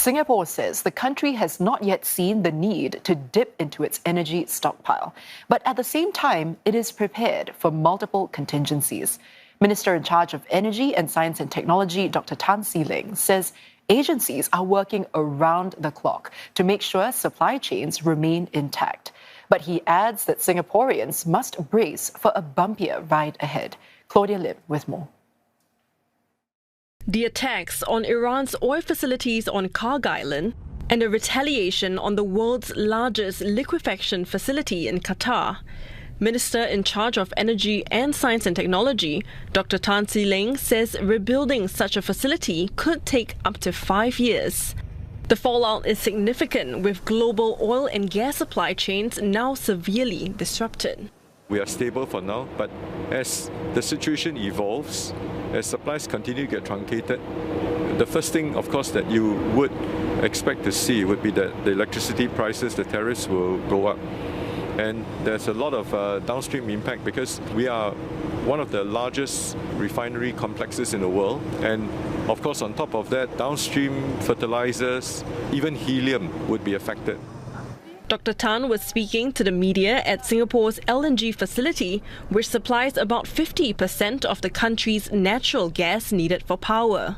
Singapore says the country has not yet seen the need to dip into its energy stockpile. But at the same time, it is prepared for multiple contingencies. Minister in charge of Energy and Science and Technology, Dr. Tan See Leng, says agencies are working around the clock to make sure supply chains remain intact. But he adds that Singaporeans must brace for a bumpier ride ahead. Claudia Lim with more. The attacks on Iran's oil facilities on Kharg Island and a retaliation on the world's largest liquefaction facility in Qatar. Minister in charge of Energy and Science and Technology, Dr. Tan See Leng, says rebuilding such a facility could take up to 5 years. The fallout is significant, with global oil and gas supply chains now severely disrupted. We are stable for now, but as the situation evolves, as supplies continue to get truncated, the first thing, of course, that you would expect to see would be that the electricity prices, the tariffs will go up. And there's a lot of downstream impact because we are one of the largest refinery complexes in the world. And of course, on top of that, downstream fertilizers, even helium would be affected. Dr. Tan was speaking to the media at Singapore's LNG facility, which supplies about 50% of the country's natural gas needed for power.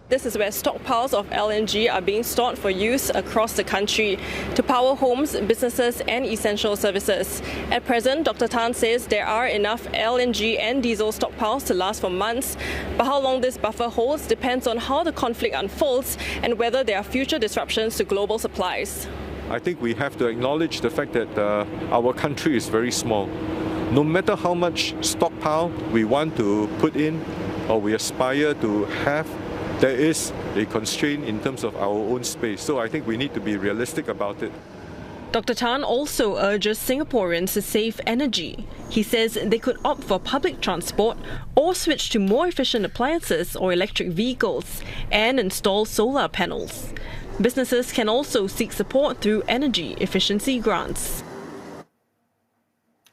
This is where stockpiles of LNG are being stored for use across the country to power homes, businesses and essential services. At present, Dr. Tan says there are enough LNG and diesel stockpiles to last for months, but how long this buffer holds depends on how the conflict unfolds and whether there are future disruptions to global supplies. I think we have to acknowledge the fact that our country is very small. No matter how much stockpile we want to put in or we aspire to have, there is a constraint in terms of our own space. So I think we need to be realistic about it. Dr. Tan also urges Singaporeans to save energy. He says they could opt for public transport or switch to more efficient appliances or electric vehicles and install solar panels. Businesses can also seek support through energy efficiency grants.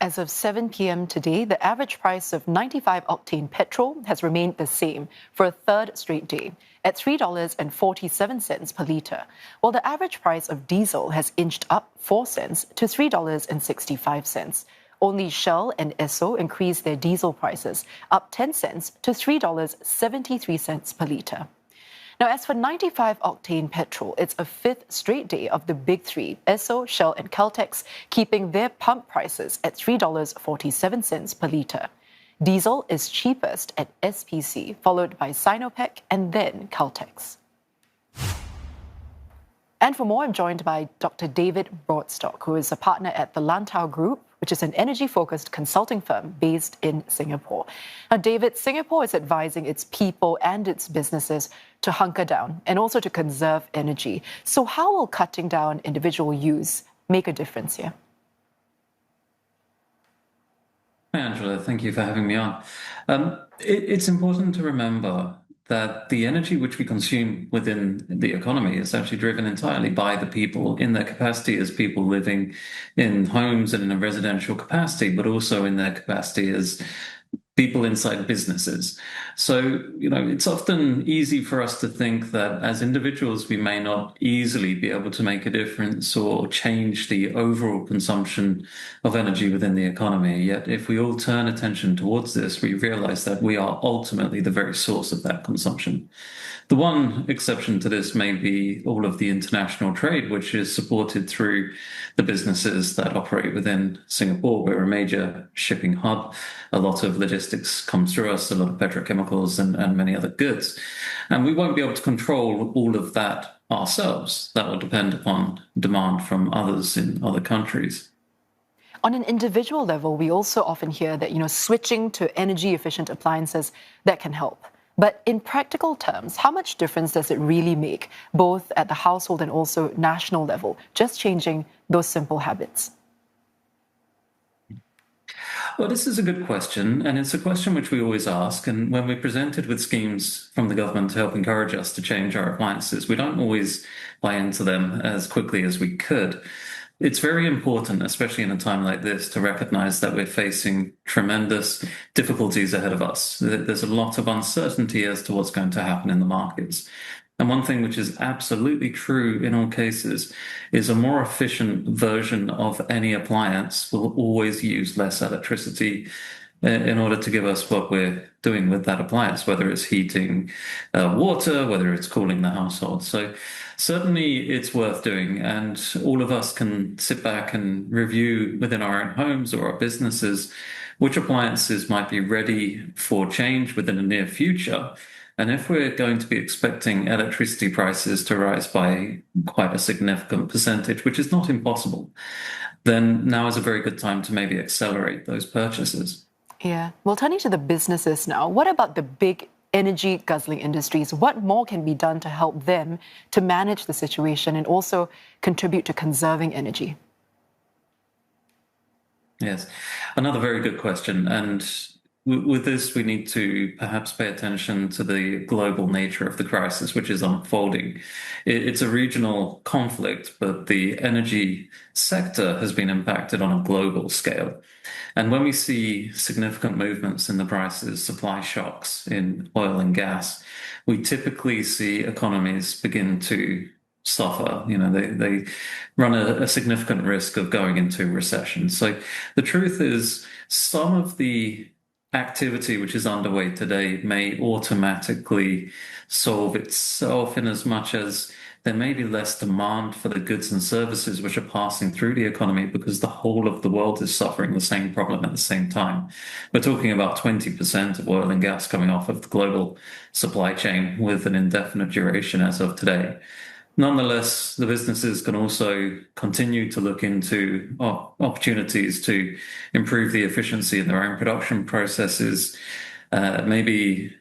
As of 7 p.m. today, the average price of 95-octane petrol has remained the same for a third straight day at $3.47 per litre, while the average price of diesel has inched up 4 cents to $3.65. Only Shell and Esso increased their diesel prices, up 10 cents to $3.73 per litre. Now, as for 95-octane petrol, it's a fifth straight day of the big three, Esso, Shell and Caltex, keeping their pump prices at $3.47 per litre. Diesel is cheapest at SPC, followed by Sinopec and then Caltex. And for more, I'm joined by Dr. David Broadstock, who is a partner at the Lantau Group, which is an energy-focused consulting firm based in Singapore. Now, David, Singapore is advising its people and its businesses to hunker down and also to conserve energy. So how will cutting down individual use make a difference here? Hi, Angela. Thank you for having me on. It's important to remember that the energy which we consume within the economy is actually driven entirely by the people in their capacity as people living in homes and in a residential capacity, but also in their capacity as people inside businesses. So, it's often easy for us to think that as individuals, we may not easily be able to make a difference or change the overall consumption of energy within the economy. Yet, if we all turn attention towards this, we realize that we are ultimately the very source of that consumption. The one exception to this may be all of the international trade, which is supported through the businesses that operate within Singapore. We're a major shipping hub. A lot of logistics comes through us, a lot of petrochemicals and many other goods. And we won't be able to control all of that ourselves. That will depend upon demand from others in other countries. On an individual level, we also often hear that, switching to energy-efficient appliances, that can help. But in practical terms, how much difference does it really make, both at the household and also national level, just changing those simple habits? Well, this is a good question, and it's a question which we always ask. And when we're presented with schemes from the government to help encourage us to change our appliances, we don't always buy into them as quickly as we could. It's very important, especially in a time like this, to recognize that we're facing tremendous difficulties ahead of us. There's a lot of uncertainty as to what's going to happen in the markets. And one thing which is absolutely true in all cases is a more efficient version of any appliance will always use less electricity in order to give us what we're doing with that appliance, whether it's heating water, whether it's cooling the household. So certainly it's worth doing. And all of us can sit back and review within our own homes or our businesses which appliances might be ready for change within the near future. And if we're going to be expecting electricity prices to rise by quite a significant percentage, which is not impossible, then now is a very good time to maybe accelerate those purchases. Yeah. Well, turning to the businesses now, what about the big energy guzzling industries? What more can be done to help them to manage the situation and also contribute to conserving energy? Yes, another very good question. And with this, we need to perhaps pay attention to the global nature of the crisis, which is unfolding. It's a regional conflict, but the energy sector has been impacted on a global scale. And when we see significant movements in the prices, supply shocks in oil and gas, we typically see economies begin to suffer. They run a significant risk of going into recession. So the truth is, some of the activity which is underway today may automatically solve itself in as much as there may be less demand for the goods and services which are passing through the economy because the whole of the world is suffering the same problem at the same time. We're talking about 20% of oil and gas coming off of the global supply chain with an indefinite duration as of today. Nonetheless, the businesses can also continue to look into opportunities to improve the efficiency in their own production processes, maybe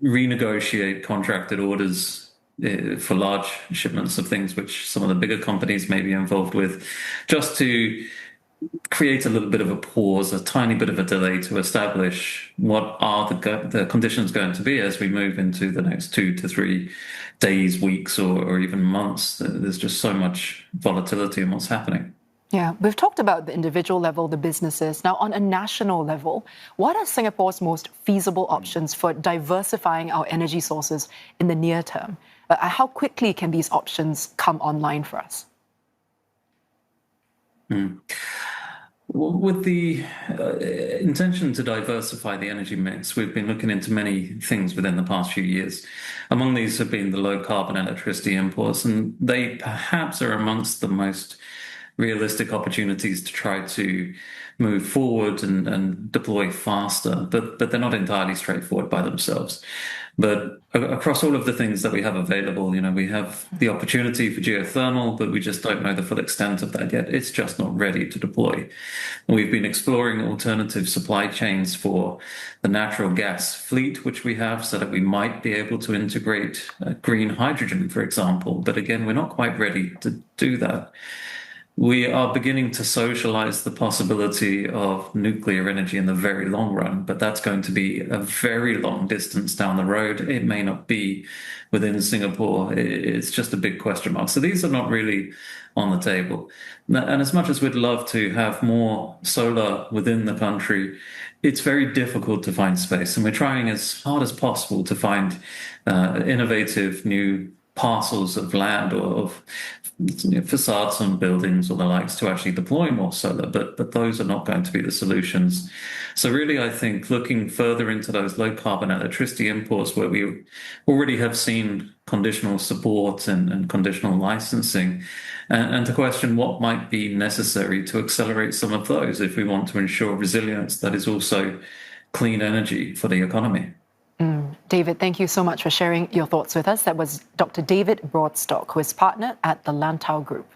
renegotiate contracted orders for large shipments of things which some of the bigger companies may be involved with, just to create a little bit of a pause, a tiny bit of a delay to establish what are the conditions going to be as we move into the next 2 to 3 days, weeks, or even months. There's just so much volatility in what's happening. Yeah, we've talked about the individual level, the businesses. Now, on a national level, what are Singapore's most feasible options for diversifying our energy sources in the near term? How quickly can these options come online for us? With the intention to diversify the energy mix, we've been looking into many things within the past few years. Among these have been the low carbon electricity imports, and they perhaps are amongst the most realistic opportunities to try to move forward and deploy faster, but they're not entirely straightforward by themselves. But across all of the things that we have available, we have the opportunity for geothermal, but we just don't know the full extent of that yet. It's just not ready to deploy. And we've been exploring alternative supply chains for the natural gas fleet, which we have, so that we might be able to integrate green hydrogen, for example. But again, we're not quite ready to do that. We are beginning to socialize the possibility of nuclear energy in the very long run, but that's going to be a very long distance down the road. It may not be within Singapore. It's just a big question mark. So these are not really on the table. And as much as we'd love to have more solar within the country, it's very difficult to find space. And we're trying as hard as possible to find innovative new parcels of land or of facades on buildings or the likes to actually deploy more solar, but those are not going to be the solutions. So really, I think looking further into those low carbon electricity imports, where we already have seen conditional support and conditional licensing, and to question what might be necessary to accelerate some of those if we want to ensure resilience that is also clean energy for the economy. David, thank you so much for sharing your thoughts with us. That was Dr. David Broadstock, who is partner at the Lantau Group.